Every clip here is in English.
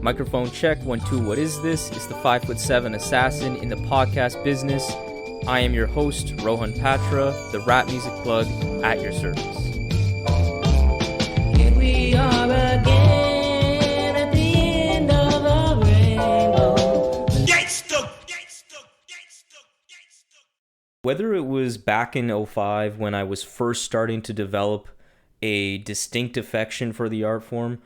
Microphone check, 1, 2, what is this? It's the 5'7" assassin in the podcast business. I am your host, Rohan Patra, the rap music plug at your service. Here we are again at the end of a rainbow. Whether it was back in 2005 when I was first starting to develop a distinct affection for the art form,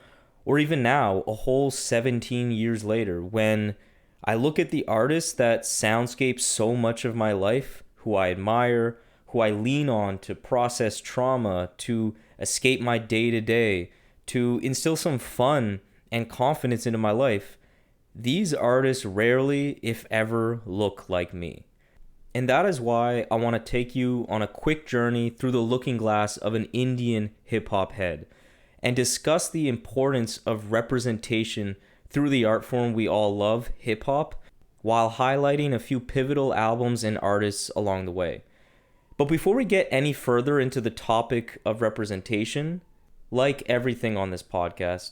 or even now, a whole 17 years later, when I look at the artists that soundscape so much of my life, who I admire, who I lean on to process trauma, to escape my day-to-day, to instill some fun and confidence into my life, these artists rarely, if ever, look like me. And that is why I want to take you on a quick journey through the looking glass of an Indian hip-hop head and discuss the importance of representation through the art form we all love, hip-hop, while highlighting a few pivotal albums and artists along the way. But before we get any further into the topic of representation, like everything on this podcast,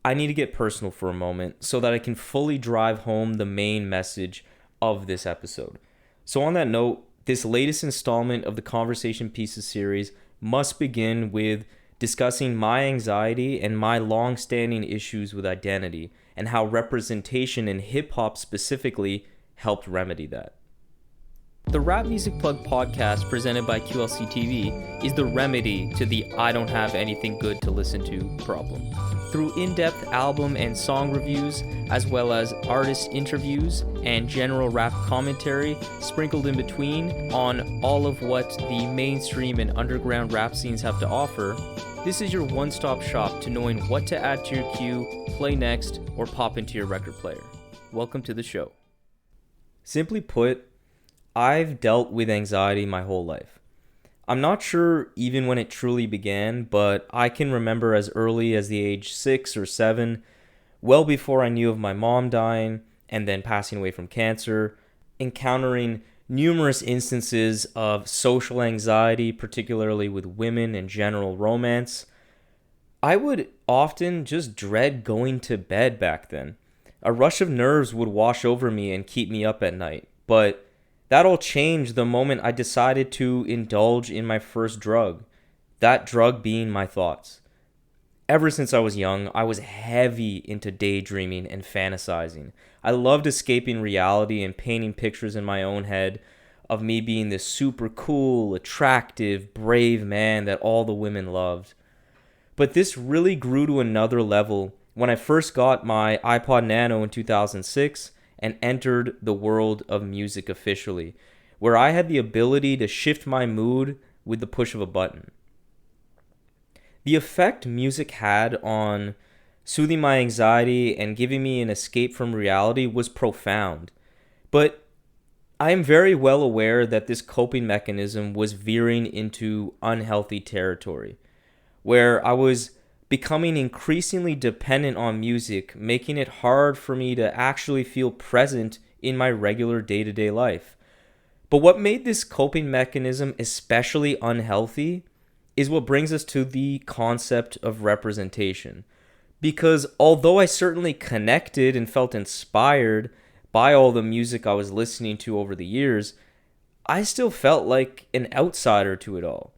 I need to get personal for a moment so that I can fully drive home the main message of this episode. So on that note, this latest installment of the Conversation Pieces series must begin with discussing my anxiety and my long-standing issues with identity and how representation in hip-hop specifically helped remedy that. The Rap Music Plug podcast presented by QLC TV is the remedy to the I don't have anything good to listen to problem. Through in-depth album and song reviews, as well as artist interviews and general rap commentary sprinkled in between on all of what the mainstream and underground rap scenes have to offer, this is your one-stop shop to knowing what to add to your queue, play next, or pop into your record player. Welcome to the show. Simply put, I've dealt with anxiety my whole life. I'm not sure even when it truly began, but I can remember as early as the age 6 or 7, well before I knew of my mom dying and then passing away from cancer, encountering numerous instances of social anxiety, particularly with women and general romance. I would often just dread going to bed back then. A rush of nerves would wash over me and keep me up at night, but that all changed the moment I decided to indulge in my first drug, that drug being my thoughts. Ever since I was young, I was heavy into daydreaming and fantasizing. I loved escaping reality and painting pictures in my own head of me being this super cool, attractive, brave man that all the women loved. But this really grew to another level when I first got my iPod Nano in 2006 and entered the world of music officially, where I had the ability to shift my mood with the push of a button. The effect music had on soothing my anxiety and giving me an escape from reality was profound. But I am very well aware that this coping mechanism was veering into unhealthy territory, where I was becoming increasingly dependent on music, making it hard for me to actually feel present in my regular day-to-day life. But what made this coping mechanism especially unhealthy is what brings us to the concept of representation. Because although I certainly connected and felt inspired by all the music I was listening to over the years, I still felt like an outsider to it all.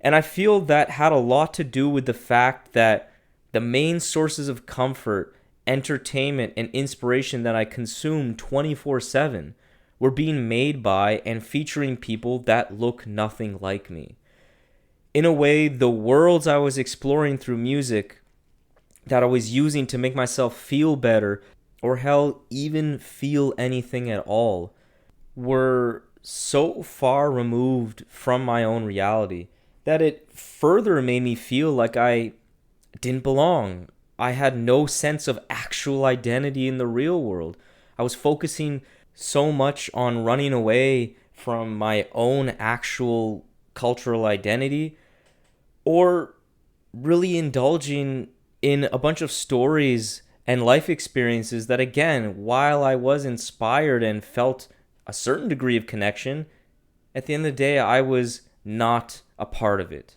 And I feel that had a lot to do with the fact that the main sources of comfort, entertainment, and inspiration that I consumed 24/7 were being made by and featuring people that look nothing like me. In a way, the worlds I was exploring through music that I was using to make myself feel better, or hell, even feel anything at all, were so far removed from my own reality that it further made me feel like I didn't belong. I had no sense of actual identity in the real world. I was focusing so much on running away from my own actual cultural identity, or really indulging in a bunch of stories and life experiences that, again, while I was inspired and felt a certain degree of connection, at the end of the day, I was not a part of it.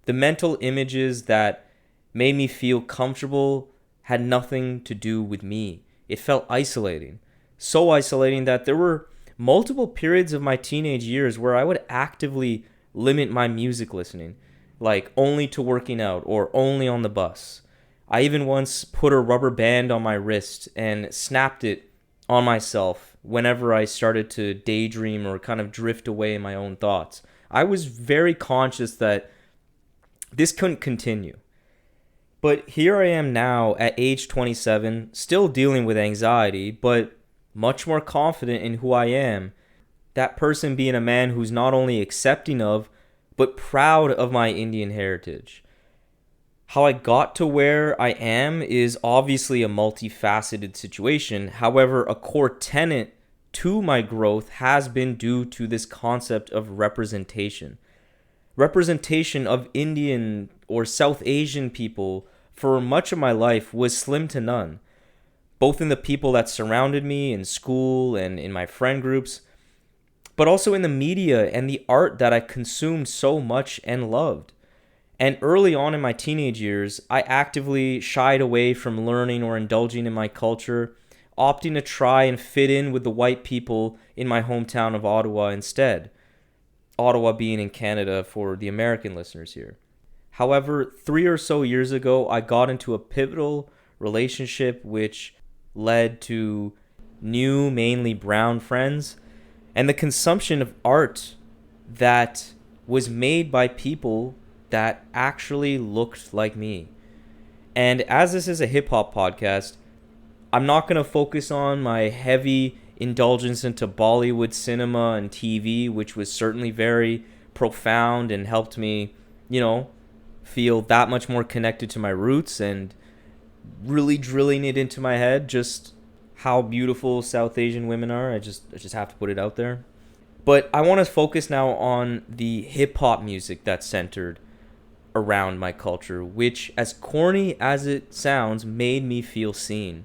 The mental images that made me feel comfortable had nothing to do with me. It felt isolating. So isolating that there were multiple periods of my teenage years where I would actively limit my music listening, like only to working out or only on the bus. I even once put a rubber band on my wrist and snapped it on myself whenever I started to daydream or kind of drift away in my own thoughts. I was very conscious that this couldn't continue. But here I am now at age 27, still dealing with anxiety, but much more confident in who I am. That person being a man who's not only accepting of, but proud of my Indian heritage. How I got to where I am is obviously a multifaceted situation. However, a core tenet to my growth has been due to this concept of representation. Representation of Indian or South Asian people for much of my life was slim to none, both in the people that surrounded me in school and in my friend groups, but also in the media and the art that I consumed so much and loved. And early on in my teenage years, I actively shied away from learning or indulging in my culture, opting to try and fit in with the white people in my hometown of Ottawa instead. Ottawa being in Canada for the American listeners here. However, 3 or so years ago, I got into a pivotal relationship which led to new, mainly brown friends, and the consumption of art that was made by people that actually looked like me. And as this is a hip-hop podcast, I'm not going to focus on my heavy indulgence into Bollywood cinema and TV, which was certainly very profound and helped me, feel that much more connected to my roots and really drilling it into my head just how beautiful South Asian women are. I just have to put it out there. But I want to focus now on the hip-hop music that's centered around my culture, which, as corny as it sounds, made me feel seen.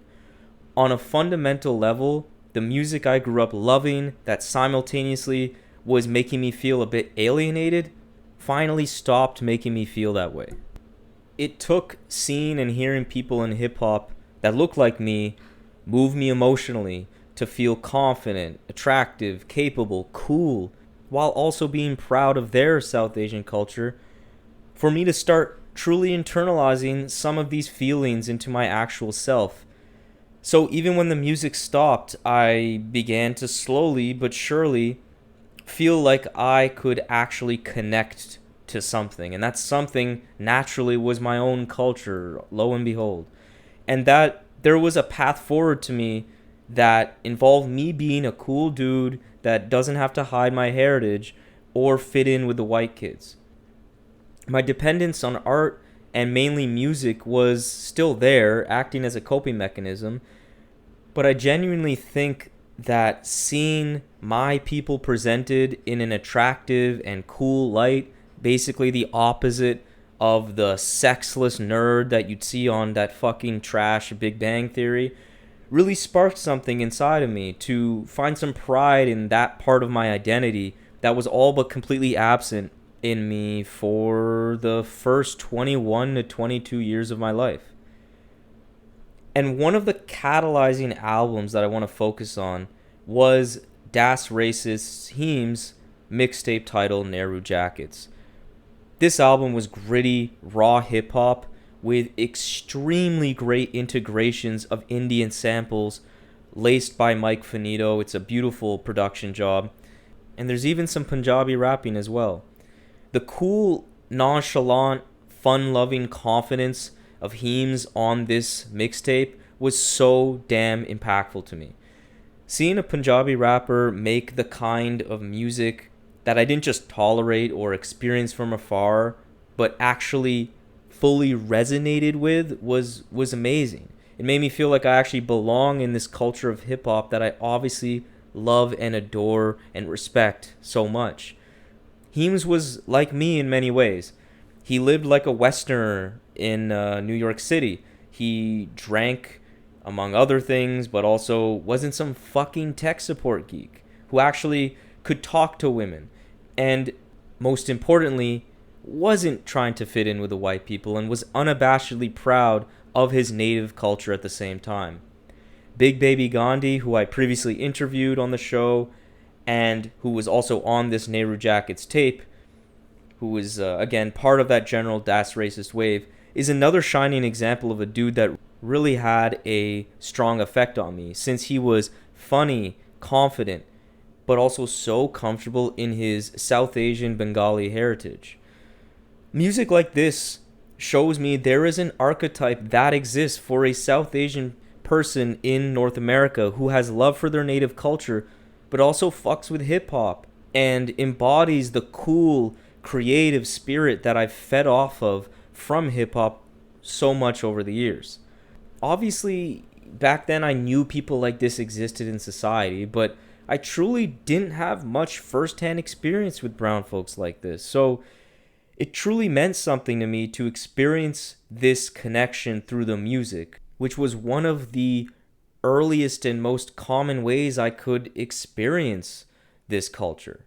On a fundamental level, the music I grew up loving that simultaneously was making me feel a bit alienated finally stopped making me feel that way. It took seeing and hearing people in hip-hop that look like me move me emotionally to feel confident, attractive, capable, cool, while also being proud of their South Asian culture, for me to start truly internalizing some of these feelings into my actual self. So even when the music stopped, I began to slowly but surely feel like I could actually connect to something. And that something naturally was my own culture, lo and behold. And that there was a path forward to me that involved me being a cool dude that doesn't have to hide my heritage or fit in with the white kids. My dependence on art and mainly music was still there, acting as a coping mechanism, but I genuinely think that seeing my people presented in an attractive and cool light, basically the opposite of the sexless nerd that you'd see on that fucking trash Big Bang Theory, really sparked something inside of me to find some pride in that part of my identity that was all but completely absent in me for the first 21 to 22 years of my life. And one of the catalyzing albums that I want to focus on was Das Racist's Heems mixtape titled Nehru Jackets. This album was gritty, raw hip-hop with extremely great integrations of Indian samples laced by Mike Finito. It's a beautiful production job. And there's even some Punjabi rapping as well. The cool, nonchalant, fun-loving confidence of Heems on this mixtape was so damn impactful to me. Seeing a Punjabi rapper make the kind of music that I didn't just tolerate or experience from afar, but actually fully resonated with was amazing. It made me feel like I actually belong in this culture of hip-hop that I obviously love and adore and respect so much. Heems was like me in many ways. He lived like a Westerner in New York City. He drank, among other things, but also wasn't some fucking tech support geek who actually could talk to women. And most importantly, wasn't trying to fit in with the white people and was unabashedly proud of his native culture at the same time. Big Baby Gandhi, who I previously interviewed on the show and who was also on this Nehru Jackets tape, who was, again, part of that general Das racist wave, is another shining example of a dude that really had a strong effect on me, since he was funny, confident, but also so comfortable in his South Asian Bengali heritage. Music like this shows me there is an archetype that exists for a South Asian person in North America who has love for their native culture, but also fucks with hip hop and embodies the cool, creative spirit that I've fed off of from hip hop so much over the years. Obviously, back then I knew people like this existed in society, but I truly didn't have much firsthand experience with brown folks like this. So it truly meant something to me to experience this connection through the music, which was one of the earliest and most common ways I could experience this culture.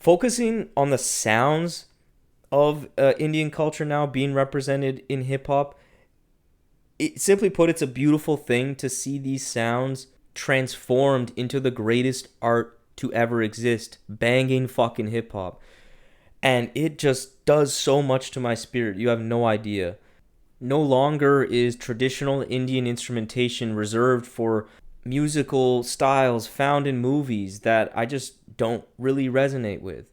Focusing on the sounds of Indian culture now being represented in hip hop, simply put, it's a beautiful thing to see these sounds transformed into the greatest art to ever exist, banging fucking hip hop. And it just does so much to my spirit. You have no idea. No longer is traditional Indian instrumentation reserved for musical styles found in movies that I just don't really resonate with.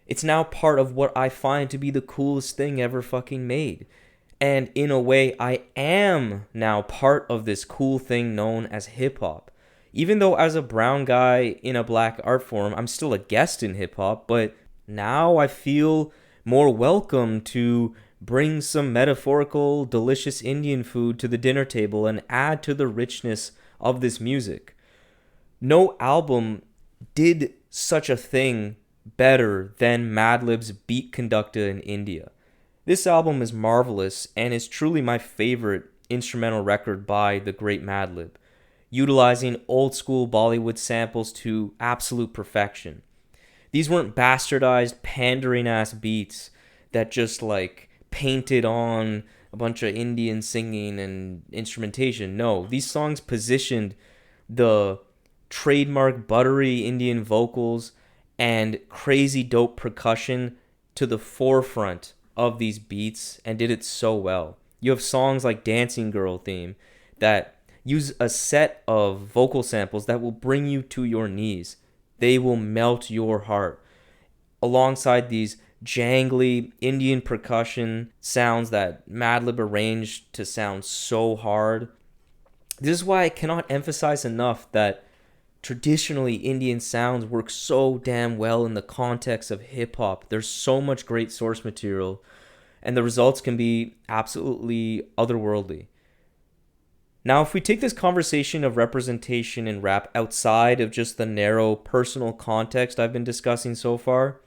It's now part of what I find to be the coolest thing ever fucking made. And in a way, I am now part of this cool thing known as hip hop. Even though as a brown guy in a black art form, I'm still a guest in hip hop, but now I feel more welcome to bring some metaphorical, delicious Indian food to the dinner table and add to the richness of this music. No album did such a thing better than Madlib's Beat Conducta in India. This album is marvelous and is truly my favorite instrumental record by the great Madlib, utilizing old school Bollywood samples to absolute perfection. These weren't bastardized, pandering ass beats that just like painted on a bunch of Indian singing and instrumentation. No, these songs positioned the trademark buttery Indian vocals and crazy dope percussion to the forefront of these beats and did it so well. You have songs like Dancing Girl Theme that use a set of vocal samples that will bring you to your knees. They will melt your heart. Alongside these jangly Indian percussion sounds that Madlib arranged to sound so hard. This is why I cannot emphasize enough that traditionally Indian sounds work so damn well in the context of hip hop. There's so much great source material, and the results can be absolutely otherworldly. Now, if we take this conversation of representation in rap outside of just the narrow personal context I've been discussing so far,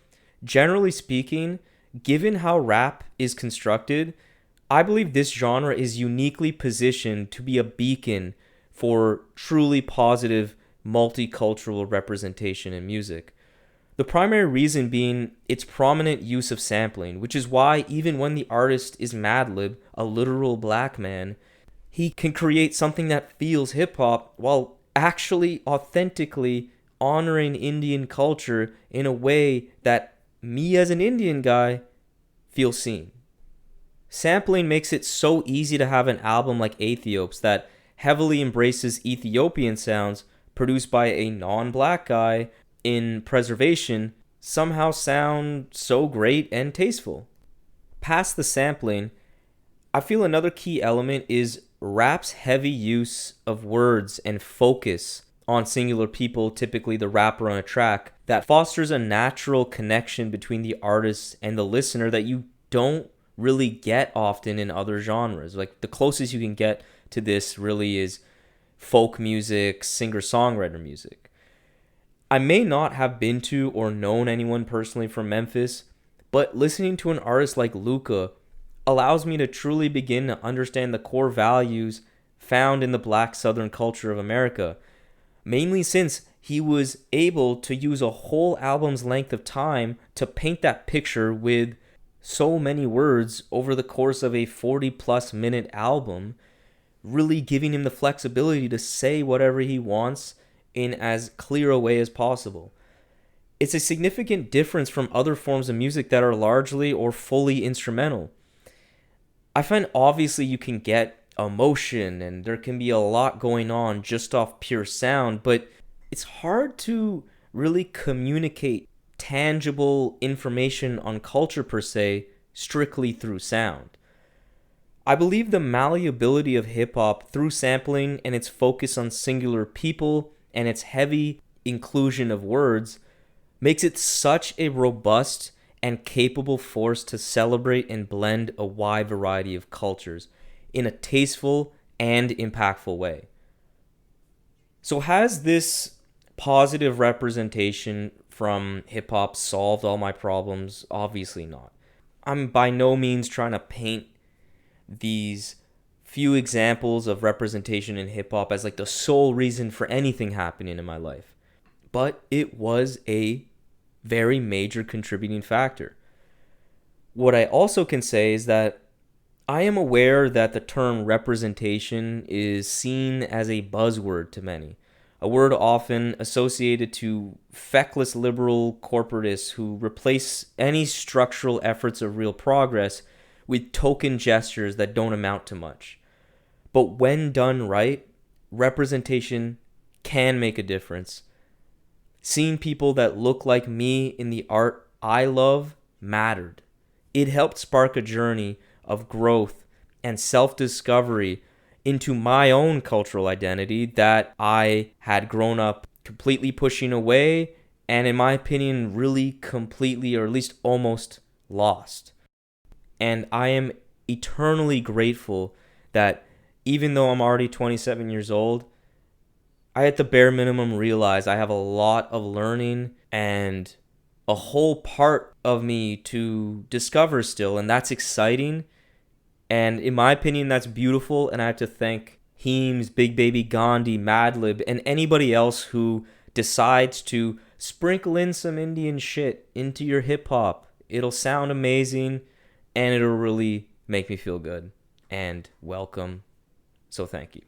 generally speaking, given how rap is constructed, I believe this genre is uniquely positioned to be a beacon for truly positive multicultural representation in music. The primary reason being its prominent use of sampling, which is why even when the artist is Madlib, a literal black man, he can create something that feels hip-hop while actually authentically honoring Indian culture in a way that me as an Indian guy feels seen. Sampling makes it so easy to have an album like Aethiopes that heavily embraces Ethiopian sounds produced by a non-black guy in preservation somehow sound so great and tasteful. Past the sampling, I feel another key element is rap's heavy use of words and focus on singular people, typically the rapper on a track, that fosters a natural connection between the artist and the listener that you don't really get often in other genres. Like the closest you can get to this really is folk music, singer-songwriter music. I may not have been to or known anyone personally from Memphis, but listening to an artist like Luca allows me to truly begin to understand the core values found in the Black Southern culture of America, mainly since he was able to use a whole album's length of time to paint that picture with so many words over the course of a 40-plus minute album, really giving him the flexibility to say whatever he wants in as clear a way as possible. It's a significant difference from other forms of music that are largely or fully instrumental. I find obviously you can get emotion and there can be a lot going on just off pure sound, but it's hard to really communicate tangible information on culture per se strictly through sound. I believe the malleability of hip-hop through sampling and its focus on singular people and its heavy inclusion of words makes it such a robust and capable force to celebrate and blend a wide variety of cultures in a tasteful and impactful way. So has this positive representation from hip-hop solved all my problems? Obviously not. I'm by no means trying to paint these few examples of representation in hip-hop as like the sole reason for anything happening in my life. But it was a very major contributing factor. What I also can say is that I am aware that the term representation is seen as a buzzword to many, a word often associated to feckless liberal corporatists who replace any structural efforts of real progress with token gestures that don't amount to much. But when done right, representation can make a difference. Seeing people that look like me in the art I love mattered. It helped spark a journey of growth and self-discovery into my own cultural identity that I had grown up completely pushing away and, in my opinion, really completely or at least almost lost. And I am eternally grateful that even though I'm already 27 years old, I at the bare minimum realize I have a lot of learning and a whole part of me to discover still, and that's exciting. And in my opinion, that's beautiful, and I have to thank Heems, Baby Gandhi, Madlib, and anybody else who decides to sprinkle in some Indian shit into your hip-hop. It'll sound amazing, and it'll really make me feel good and welcome. So thank you.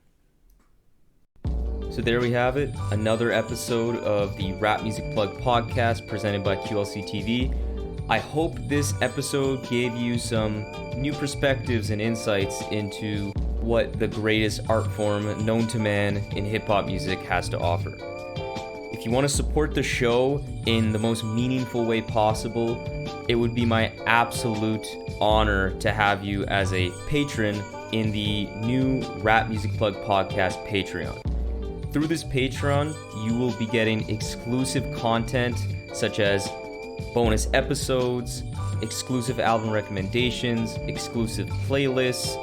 So there we have it, another episode of the Rap Music Plug podcast presented by QLC TV. I hope this episode gave you some new perspectives and insights into what the greatest art form known to man in hip-hop music has to offer. If you want to support the show in the most meaningful way possible, it would be my absolute honor to have you as a patron in the new Rap Music Plug podcast Patreon. Through this Patreon, you will be getting exclusive content such as bonus episodes, exclusive album recommendations, exclusive playlists,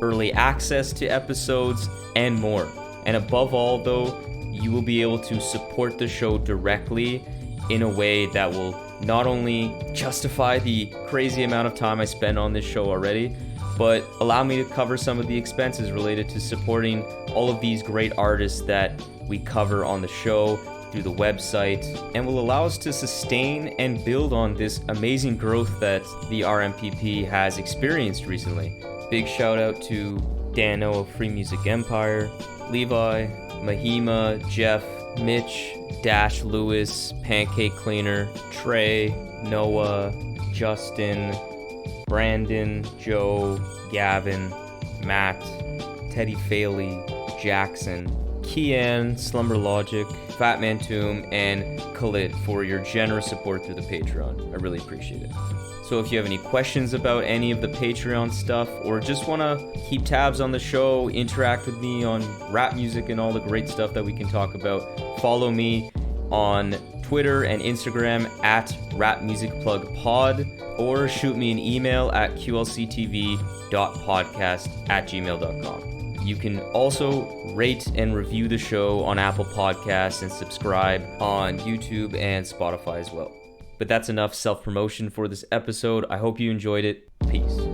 early access to episodes, and more. And above all, though, you will be able to support the show directly in a way that will not only justify the crazy amount of time I spend on this show already, but allow me to cover some of the expenses related to supporting all of these great artists that we cover on the show through the website, and will allow us to sustain and build on this amazing growth that the RMPP has experienced recently. Big shout out to Dano of Free Music Empire, Levi, Mahima, Jeff, Mitch, Dash Lewis, Pancake Cleaner, Trey, Noah, Justin, Brandon, Joe, Gavin, Matt, Teddy Faley, Jackson, Kian, Slumber Logic, Fatman Tomb, and Khalid for your generous support through the Patreon. I really appreciate it. So if you have any questions about any of the Patreon stuff, or just want to keep tabs on the show, interact with me on rap music and all the great stuff that we can talk about, follow me on Twitter and Instagram at rapmusicplugpod, or shoot me an email at qlctv.podcast@gmail.com. You can also rate and review the show on Apple Podcasts and subscribe on YouTube and Spotify as well. But that's enough self-promotion for this episode. I hope you enjoyed it. Peace.